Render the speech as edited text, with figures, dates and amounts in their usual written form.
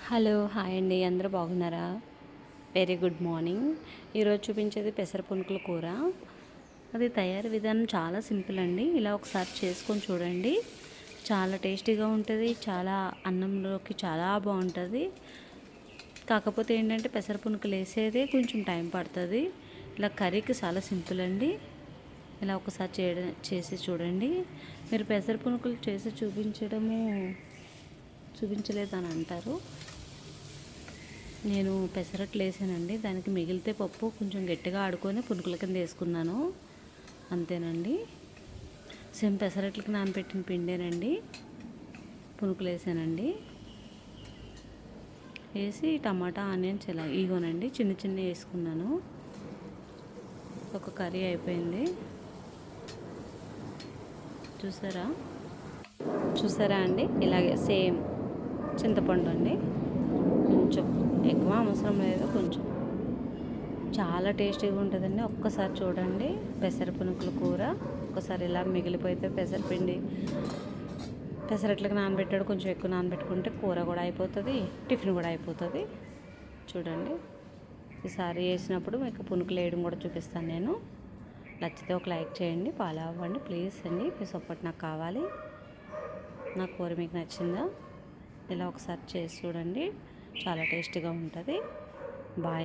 Hello hi అండి, అందరూ బాగున్నారా? Very good morning. ఈరోజు చూపించేది పెసర పునుకుల కూర. అది తయారీ విధానం చాలా సింపుల్ అండి. ఇలా ఒకసారి చేసుకొని చూడండి, చాలా టేస్టీగా ఉంటుంది. చాలా అన్నంలోకి చాలా బాగుంటుంది. కాకపోతే ఏంటంటే పెసర పునుకులు వేసేదే కొంచెం టైం పడుతుంది. ఇలా కర్రీకి చాలా సింపుల్ అండి. ఇలా ఒకసారి చేసి చూడండి. మీరు పెసర పునుకులు చేసి చూపించలేదని అంటారు. నేను పెసరట్లు వేసానండి. దానికి మిగిలితే పప్పు కొంచెం గట్టిగా ఆడుకొని పునుకుల కింద వేసుకున్నాను, అంతేనండి. సేమ్ పెసరట్లకి నానబెట్టిన పిండేనండి. పునుకులు వేసానండి. వేసి టమాటా ఆనియన్స్ ఇలా ఇగోనండి చిన్న చిన్న వేసుకున్నాను. ఒక కర్రీ అయిపోయింది. చూసారా చూసారా అండి? ఇలాగే సేమ్ చింతపండు అండి, కొంచెం ఎక్కువ అవసరం లేదు, కొంచెం. చాలా టేస్టీగా ఉంటుందండి. ఒక్కసారి చూడండి పెసర పునుకుల కూర. ఒక్కసారి ఇలా మిగిలిపోతే పెసరపిండి పెసరట్లకి నానబెట్టాడు, కొంచెం ఎక్కువ నానబెట్టుకుంటే కూర కూడా అయిపోతుంది, టిఫిన్ కూడా అయిపోతుంది. చూడండి, ఈసారి వేసినప్పుడు మీకు పునుకులు వేయడం కూడా చూపిస్తాను నేను. నచ్చితే ఒక లైక్ చేయండి, ఫాలో అవ్వండి ప్లీజ్ అండి. మీ సపోర్ట్ నాకు కావాలి. నా కూర మీకు నచ్చిందా? ఇలా ఒకసారి చేసి చూడండి, చాలా టేస్టీగా ఉంటుంది. బాయ్.